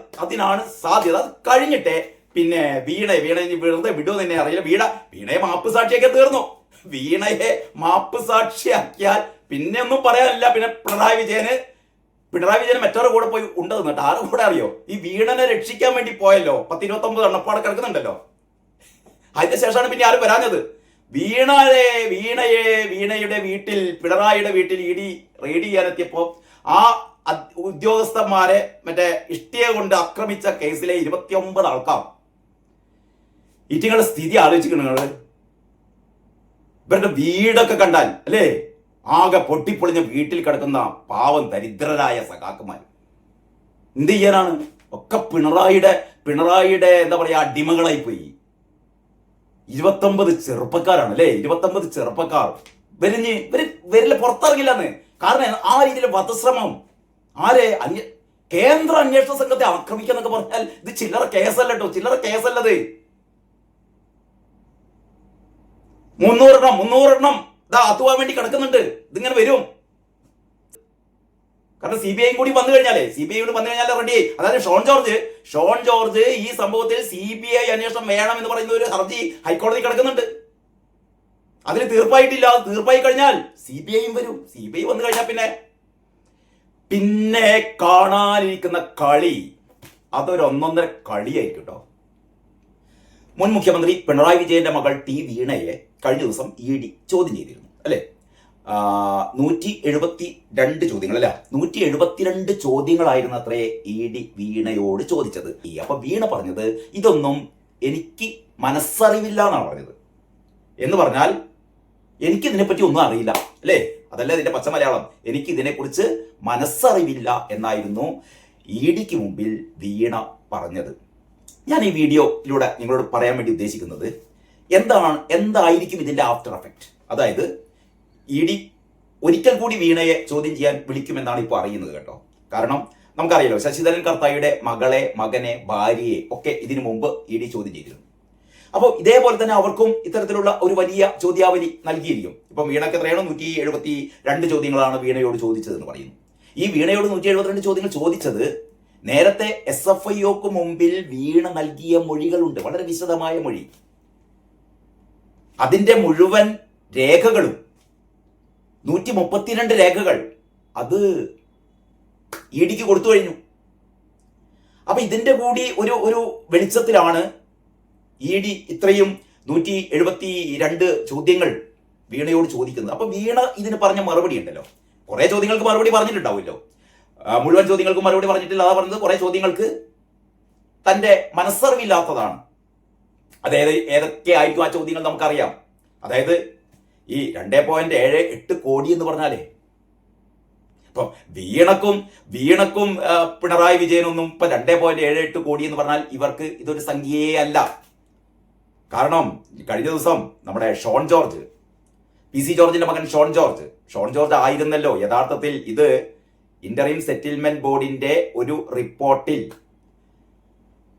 അത് കഴിഞ്ഞിട്ടേ പിന്നെ വീണയെ വെറുതെ വിടുമോ തന്നെ അറിയില്ല. വീണയെ മാപ്പ് സാക്ഷിയൊക്കെ തീർന്നു. വീണയെ മാപ്പ് സാക്ഷിയാക്കിയാൽ പിന്നെ ഒന്നും പറയാനില്ല. പിന്നെ പിണറായി വിജയന് മറ്റൊരു കൂടെ പോയി ഉണ്ടെന്ന് കേട്ടോ. ആരും കൂടെ അറിയോ? ഈ വീണനെ രക്ഷിക്കാൻ വേണ്ടി പോയല്ലോ 10-29 എണ്ണപ്പാടെ കിടക്കുന്നുണ്ടല്ലോ. അതിന് ശേഷമാണ് പിന്നെ ആരും വരാഞ്ഞത്. വീണയുടെ വീട്ടിൽ, പിണറായിയുടെ വീട്ടിൽ ED റെയ്ഡ് ചെയ്യാനെത്തിയപ്പോ ആ ഉദ്യോഗസ്ഥന്മാരെ മറ്റേ ഇഷ്ടിക കൊണ്ട് ആക്രമിച്ച കേസിലെ 29 ആൾക്കാർ. ഇറ്റിങ്ങളുടെ സ്ഥിതി ആലോചിക്കണം. ഇവരുടെ വീടൊക്കെ കണ്ടാൽ അല്ലേ, ആകെ പൊട്ടിപ്പൊളിഞ്ഞ വീട്ടിൽ കിടക്കുന്ന പാവം ദരിദ്രരായ സഖാക്കന്മാർ. എന്ത് ചെയ്യാനാണ്? ഒക്കെ പിണറായിയുടെ എന്താ പറയാ അടിമകളായി പോയി. 29 ചെറുപ്പക്കാരാണ് അല്ലേ? 29 ചെറുപ്പക്കാർ വരില്ല, പുറത്തിറങ്ങില്ലെന്ന്. കാരണം ആ രീതിയിൽ വധശ്രമം ആരെ കേന്ദ്ര അന്വേഷണ സംഘത്തെ ആക്രമിക്കുക എന്നൊക്കെ പറഞ്ഞാൽ ഇത് ചില്ലറ കേസല്ല കേട്ടോ, ചില്ലറ കേസല്ലത്. 300 എണ്ണം ഇതാ അത്തുവാൻ വേണ്ടി കിടക്കുന്നുണ്ട്. ഇതിങ്ങനെ വരും. കാരണം CBI കൂടി വന്നു കഴിഞ്ഞാലേ റെഡി. അതായത് ഷോൺ ജോർജ് ഈ സംഭവത്തിൽ CBI അന്വേഷണം വേണം എന്ന് പറയുന്ന ഒരു ഹർജി ഹൈക്കോടതി കിടക്കുന്നുണ്ട്. അതിന് തീർപ്പായിട്ടില്ല. തീർപ്പായി കഴിഞ്ഞാൽ CBIയും വരും. CBI വന്നു കഴിഞ്ഞാൽ പിന്നെ കാണാനിരിക്കുന്ന കളി അതൊരു ഒന്നൊന്നര കളിയായിരിക്കും കേട്ടോ. മുൻ മുഖ്യമന്ത്രി പിണറായി വിജയന്റെ മകൾ വീണയെ കഴിഞ്ഞ ദിവസം ED ചോദ്യം ചെയ്തിരുന്നു അല്ലെ. 172 ചോദ്യങ്ങൾ അല്ല, 172 ചോദ്യങ്ങളായിരുന്നു അത്രേ ED വീണയോട് ചോദിച്ചത്. അപ്പൊ വീണ പറഞ്ഞത് ഇതൊന്നും എനിക്ക് മനസ്സറിവില്ല എന്നാണ് പറഞ്ഞത്. എന്ന് പറഞ്ഞാൽ എനിക്ക് ഇതിനെപ്പറ്റി ഒന്നും അറിയില്ല അല്ലേ, അതല്ല ഇതിന്റെ പച്ച മലയാളം. എനിക്ക് ഇതിനെക്കുറിച്ച് മനസ്സറിവില്ല എന്നായിരുന്നു EDക്ക് മുമ്പിൽ വീണ പറഞ്ഞത്. ഞാൻ ഈ വീഡിയോയിലൂടെ നിങ്ങളോട് പറയാൻ വേണ്ടി ഉദ്ദേശിക്കുന്നത് എന്തായിരിക്കും ഇതിന്റെ ആഫ്റ്റർ എഫക്റ്റ്. അതായത് ED ഒരിക്കൽ കൂടി വീണയെ ചോദ്യം ചെയ്യാൻ വിളിക്കുമെന്നാണ് ഇപ്പോൾ അറിയുന്നത് കേട്ടോ. കാരണം നമുക്കറിയാലോ, ശശിധരൻ കർത്തായുടെ മകളെ, മകനെ, ഭാര്യയെ ഒക്കെ ഇതിനു മുമ്പ് ED ചോദ്യം ചെയ്തിരുന്നു. അപ്പോൾ ഇതേപോലെ തന്നെ അവർക്കും ഇത്തരത്തിലുള്ള ഒരു വലിയ ചോദ്യാവലി നൽകിയിരിക്കും. ഇപ്പം വീണയ്ക്ക് എത്രയാണോ 172 ചോദ്യങ്ങളാണ് വീണയോട് ചോദിച്ചതെന്ന് പറയുന്നു. ഈ വീണയോട് 172 ചോദ്യങ്ങൾ ചോദിച്ചത് നേരത്തെ SFIOക്ക് മുമ്പിൽ വീണ നൽകിയ മൊഴികളുണ്ട്, വളരെ വിശദമായ മൊഴി. അതിന്റെ മുഴുവൻ രേഖകളും 132 രേഖകൾ അത് EDക്ക് കൊടുത്തു കഴിഞ്ഞു. അപ്പൊ ഇതിന്റെ കൂടി ഒരു വെളിച്ചത്തിലാണ് ED ഇത്രയും 172 ചോദ്യങ്ങൾ വീണയോട് ചോദിക്കുന്നത്. അപ്പൊ വീണ ഇതിന് പറഞ്ഞ മറുപടി ഉണ്ടല്ലോ, കുറെ ചോദ്യങ്ങൾക്ക് മറുപടി പറഞ്ഞിട്ടുണ്ടാവുമല്ലോ, മുഴുവൻ ചോദ്യങ്ങൾക്ക് മറുപടി പറഞ്ഞിട്ടില്ല. അതാ പറഞ്ഞത് കുറെ ചോദ്യങ്ങൾക്ക് തന്റെ മനസ്സറിവില്ലാത്തതാണ്. അതായത് ഏതൊക്കെ ആയിരിക്കും ആ ചോദ്യങ്ങൾ നമുക്കറിയാം. അതായത് ഈ 2.78 കോടി എന്ന് പറഞ്ഞാലേ ഇപ്പൊ വീണക്കും പിണറായി വിജയനൊന്നും ഇപ്പൊ 2.78 കോടി എന്ന് പറഞ്ഞാൽ ഇവർക്ക് ഇതൊരു സംഖ്യയേ അല്ല. കാരണം കഴിഞ്ഞ ദിവസം നമ്മുടെ ഷോൺ ജോർജ്, PC ജോർജിന്റെ മകൻ ഷോൺ ജോർജ് ആയിരുന്നല്ലോ യഥാർത്ഥത്തിൽ ഇത് ഇന്ററിം സെറ്റിൽമെന്റ് ബോർഡിന്റെ ഒരു റിപ്പോർട്ടിൽ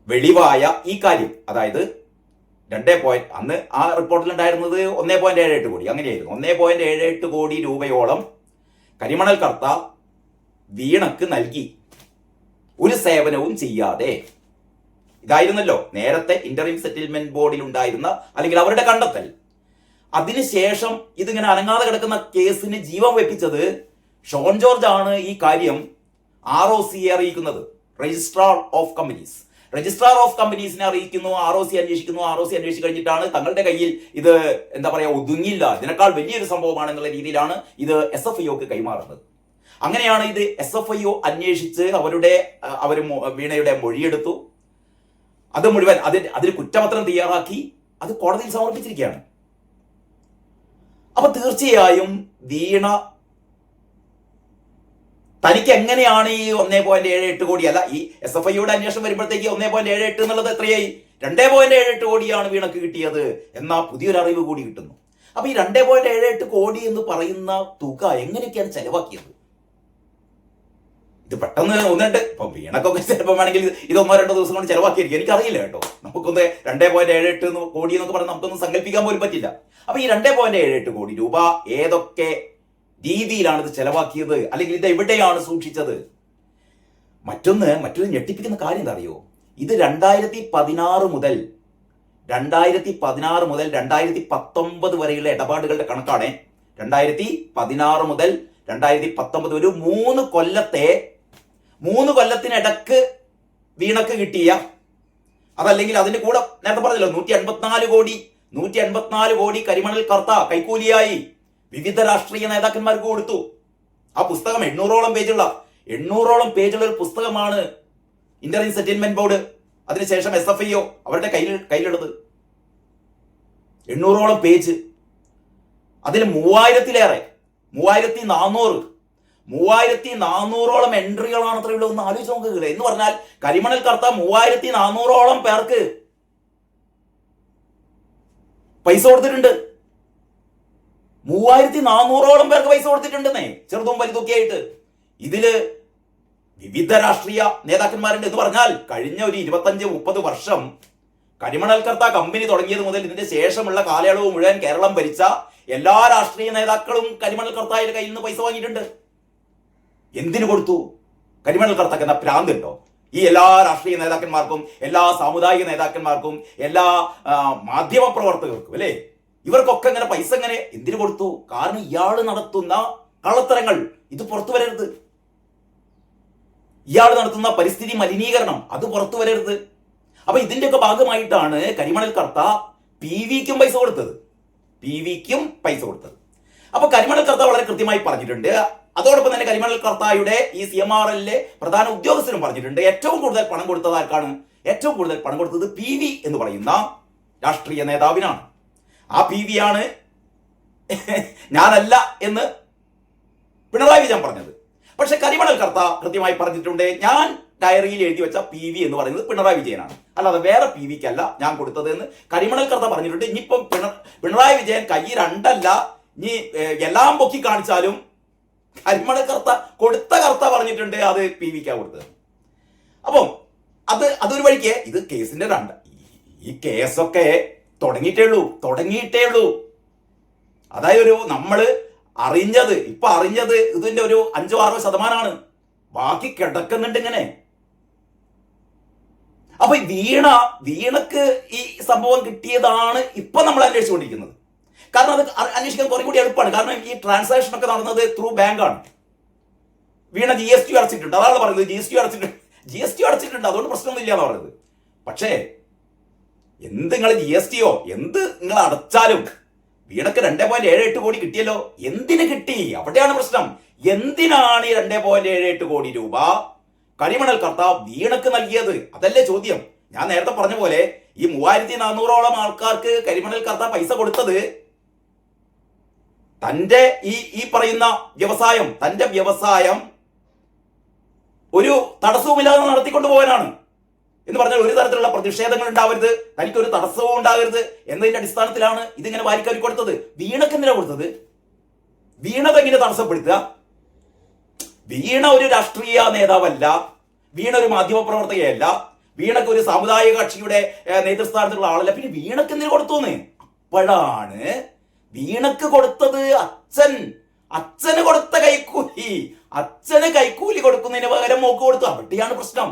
വെളിവായ ഈ കാര്യം. അതായത് അന്ന് ആ റിപ്പോർട്ടിൽ ഉണ്ടായിരുന്നത് 1.78 കോടി അങ്ങനെയായിരുന്നു. 1.78 കോടി രൂപയോളം കരിമണൽ കർത്ത വീണക്ക് നൽകി ഒരു സേവനവും ചെയ്യാതെ. ഇതായിരുന്നല്ലോ നേരത്തെ ഇന്ററിം സെറ്റിൽമെന്റ് ബോർഡിൽ ഉണ്ടായിരുന്ന അല്ലെങ്കിൽ അവരുടെ കണ്ടെത്തൽ. അതിനുശേഷം ഇതിങ്ങനെ അനങ്ങാതെ കിടക്കുന്ന കേസിന് ജീവൻ വെപ്പിച്ചത് ഷോൺ ജോർജ് ആണ്. ഈ കാര്യം ROCയെ അറിയിക്കുന്നത്, രജിസ്ട്രാർ ഓഫ് കമ്പനീസിനെ അറിയിക്കുന്നു. ROC അന്വേഷിക്കുന്നു. ROC അന്വേഷിച്ച് കഴിഞ്ഞിട്ടാണ് തങ്ങളുടെ കയ്യിൽ ഇത് എന്താ പറയാ ഒതുങ്ങില്ല, ഇതിനേക്കാൾ വലിയൊരു സംഭവമാണെന്നുള്ള രീതിയിലാണ് ഇത് SFIOക്ക് കൈമാറുന്നത്. അങ്ങനെയാണ് ഇത് SFIO അന്വേഷിച്ച് അവർ വീണയുടെ മൊഴിയെടുത്തു. അത് മുഴുവൻ അതിന് കുറ്റപത്രം തയ്യാറാക്കി അത് കോടതിയിൽ സമർപ്പിച്ചിരിക്കുകയാണ്. അപ്പൊ തീർച്ചയായും വീണ തനിക്ക് എങ്ങനെയാണ് ഈ 1.78 കോടി അല്ല, ഈ SFIOയുടെ അന്വേഷണം വരുമ്പോഴത്തേക്ക് 1.78 എന്നുള്ളത് എത്രയായി 2.78 കോടിയാണ് വീണക്ക് കിട്ടിയത് എന്ന പുതിയൊരു അറിവ് കൂടി കിട്ടുന്നു. അപ്പൊ ഈ 2.78 കോടി എന്ന് പറയുന്ന തുക എങ്ങനെയൊക്കെയാണ് ചെലവാക്കിയത്? ഇത് പെട്ടെന്ന് ഒന്നിട്ട് ഇപ്പൊ വീണക്കൊക്കെ ചിലപ്പോൾ വേണമെങ്കിൽ ഇത് 1-2 ദിവസം കൊണ്ട് ചെലവാക്കിയിരിക്കും, എനിക്കറിയില്ല കേട്ടോ. നമുക്കൊന്ന് 2.78 കോടി എന്നൊക്കെ പറഞ്ഞാൽ നമുക്കൊന്നും സങ്കല്പിക്കാൻ പോലും പറ്റില്ല. അപ്പൊ ഈ 2.78 കോടി രൂപ ഏതൊക്കെ രീതിയിലാണ് ഇത് ചെലവാക്കിയത്, അല്ലെങ്കിൽ ഇത് എവിടെയാണ് സൂക്ഷിച്ചത്? മറ്റൊരു ഞെട്ടിപ്പിക്കുന്ന കാര്യം എന്താ അറിയോ? ഇത് 2016 മുതൽ 2019 വരെയുള്ള ഇടപാടുകളുടെ കണക്കാണ്. 2016 മുതൽ 2019 ഒരു 3 കൊല്ലത്തിനിടക്ക് വീണക്ക് കിട്ടിയ, അതല്ലെങ്കിൽ അതിന്റെ കൂടെ നേരത്തെ പറഞ്ഞല്ലോ 184 കോടി കരിമണൽ കർത്ത കൈക്കൂലിയായി വിവിധ രാഷ്ട്രീയ നേതാക്കന്മാർക്ക് കൊടുത്തു. ആ പുസ്തകം 800ഓളം പേജുള്ള ഒരു പുസ്തകമാണ് ഇന്ററിം സെറ്റിൽമെന്റ് ബോർഡ്, അതിനുശേഷം SFIO അവരുടെ കയ്യിലുള്ളത്. 800ഓളം പേജ്, അതിൽ 3400ഓളം എൻട്രികളാണ് അത്രയുള്ള ഒന്ന് ആലോചിച്ച് നോക്കുക. എന്ന് പറഞ്ഞാൽ കരിമണൽ കർത്ത 3400ഓളം പേർക്ക് പൈസ കൊടുത്തിട്ടുണ്ട്. 3400ഓളം പേർക്ക് പൈസ കൊടുത്തിട്ടുണ്ടെന്നേ, ചെറുതും വലുതൊക്കെ ആയിട്ട്. ഇതില് വിവിധ രാഷ്ട്രീയ നേതാക്കന്മാരുണ്ട്. എന്ന് പറഞ്ഞാൽ കഴിഞ്ഞ ഒരു 25-30 വർഷം കരിമണൽ കർത്ത കമ്പനി തുടങ്ങിയത് മുതൽ ഇതിന്റെ ശേഷമുള്ള കാലയളവ് മുഴുവൻ കേരളം ഭരിച്ച എല്ലാ രാഷ്ട്രീയ നേതാക്കളും കരിമണൽ കർത്തായുടെ കയ്യിൽ നിന്ന് പൈസ വാങ്ങിയിട്ടുണ്ട്. എന്തിനു കൊടുത്തു? കരിമണൽ കർത്താക്ക് എന്ന ഭ്രാന്തുണ്ടോ? ഈ എല്ലാ രാഷ്ട്രീയ നേതാക്കന്മാർക്കും, എല്ലാ സാമുദായിക നേതാക്കന്മാർക്കും, എല്ലാ മാധ്യമ പ്രവർത്തകർക്കും, അല്ലേ, ഇവർക്കൊക്കെ ഇങ്ങനെ പൈസ ഇങ്ങനെ എന്തിനു കൊടുത്തു? കാരണം ഇയാൾ നടത്തുന്ന കള്ളത്തരങ്ങൾ ഇത് പുറത്തു വരരുത്. ഇയാൾ നടത്തുന്ന പരിസ്ഥിതി മലിനീകരണം അത് പുറത്തു വരരുത്. അപ്പൊ ഇതിന്റെയൊക്കെ ഭാഗമായിട്ടാണ് കരിമണൽ കർത്ത PV-ക്കും പൈസ കൊടുത്തത്. PV-ക്കും പൈസ കൊടുത്തത്. അപ്പൊ കരിമണൽ കർത്ത വളരെ കൃത്യമായി പറഞ്ഞിട്ടുണ്ട്. അതോടൊപ്പം തന്നെ കരിമണൽ കർത്തായുടെ ഈ CMRL പ്രധാന ഉദ്യോഗസ്ഥരും പറഞ്ഞിട്ടുണ്ട്. ഏറ്റവും കൂടുതൽ പണം കൊടുത്തത് ആർക്കാണ്? ഏറ്റവും കൂടുതൽ പണം കൊടുത്തത് PV എന്ന് പറയുന്ന രാഷ്ട്രീയ നേതാവിനാണ്. ആ PV ആണ് ഞാനല്ല എന്ന് പിണറായി വിജയൻ പറഞ്ഞത്. പക്ഷെ കരിമണൽ കർത്ത കൃത്യമായി പറഞ്ഞിട്ടുണ്ട്, ഞാൻ ഡയറിയിൽ എഴുതി വെച്ച PV എന്ന് പറയുന്നത് പിണറായി വിജയനാണ്, അല്ലാതെ വേറെ PV-ക്കല്ല ഞാൻ കൊടുത്തത് എന്ന് കരിമണൽ കർത്ത പറഞ്ഞിട്ടുണ്ട്. ഇനിയിപ്പം പിണറായി വിജയൻ കൈ രണ്ടല്ല, ഇനി എല്ലാം പൊക്കി കാണിച്ചാലും കരിമണൽ കർത്ത കൊടുത്ത കർത്ത പറഞ്ഞിട്ടുണ്ട് അത് PV-ക്കാ കൊടുത്തത്. അപ്പം അതൊരു വഴിക്ക് ഇത് കേസിന്റെ ഈ കേസൊക്കെ തുടങ്ങിയിട്ടേ ഉള്ളൂ. അതായത് നമ്മള് ഇപ്പൊ അറിഞ്ഞത് ഇതിന്റെ ഒരു 5-6% ബാക്കി കിടക്കുന്നുണ്ട് ഇങ്ങനെ. അപ്പൊ വീണക്ക് ഈ സംഭവം കിട്ടിയതാണ് ഇപ്പൊ നമ്മൾ അന്വേഷിച്ചുകൊണ്ടിരിക്കുന്നത്. കാരണം അത് അന്വേഷിക്കാൻ കുറെ കൂടി എളുപ്പമാണ്. കാരണം ഈ ട്രാൻസാക്ഷൻ ഒക്കെ നടന്നത് ത്രൂ ബാങ്കാണ്. വീണ GST അടച്ചിട്ടുണ്ട്, അതാണ് പറയുന്നത്. GST അടച്ചിട്ടുണ്ട്, അതുകൊണ്ട് പ്രശ്നമൊന്നുമില്ല എന്ന് പറയുന്നത്. പക്ഷേ എന്ത് നിങ്ങൾ GST-യോ എന്ത് നിങ്ങൾ അടച്ചാലും വീണക്ക് 2.78 കോടി കിട്ടിയല്ലോ. എന്തിന് കിട്ടി? അവിടെയാണ് പ്രശ്നം. എന്തിനാണ് ഈ 2.78 കോടി രൂപ കരിമണൽ കർത്ത വീണക്ക് നൽകിയത്? അതല്ലേ ചോദ്യം. ഞാൻ നേരത്തെ പറഞ്ഞ പോലെ ഈ 3400ഓളം ആൾക്കാർക്ക് കരിമണൽ കർത്ത പൈസ കൊടുത്തത് തന്റെ ഈ പറയുന്ന തന്റെ വ്യവസായം ഒരു തടസ്സവുമില്ലാതെ നടത്തിക്കൊണ്ടു പോകാനാണ്. എന്ന് പറഞ്ഞാൽ ഒരു തരത്തിലുള്ള പ്രതിഷേധങ്ങൾ ഉണ്ടാവരുത്, തനിക്കൊരു തടസ്സവും ഉണ്ടാകരുത് എന്നതിന്റെ അടിസ്ഥാനത്തിലാണ് ഇതിങ്ങനെ വാരിക്കരി കൊടുത്തത്. വീണക്ക് എന്തിനാ കൊടുത്തത്? വീണതെങ്ങനെ തടസ്സപ്പെടുത്തുക? വീണ ഒരു രാഷ്ട്രീയ നേതാവല്ല, വീണ ഒരു മാധ്യമ പ്രവർത്തകയല്ല, വീണക്ക് ഒരു സാമുദായിക കക്ഷിയുടെ നേതൃസ്ഥാനത്തുള്ള ആളല്ല. പിന്നെ വീണക്ക് എന്തിനു കൊടുത്തുന്ന്? അപ്പോഴാണ് വീണക്ക് കൊടുത്തത് അച്ഛന് കൊടുത്ത കൈക്കൂലി. അച്ഛന് കൈക്കൂലി കൊടുക്കുന്നതിന് പകരം മോക്ക് കൊടുത്തു. അവിടെയാണ് പ്രശ്നം.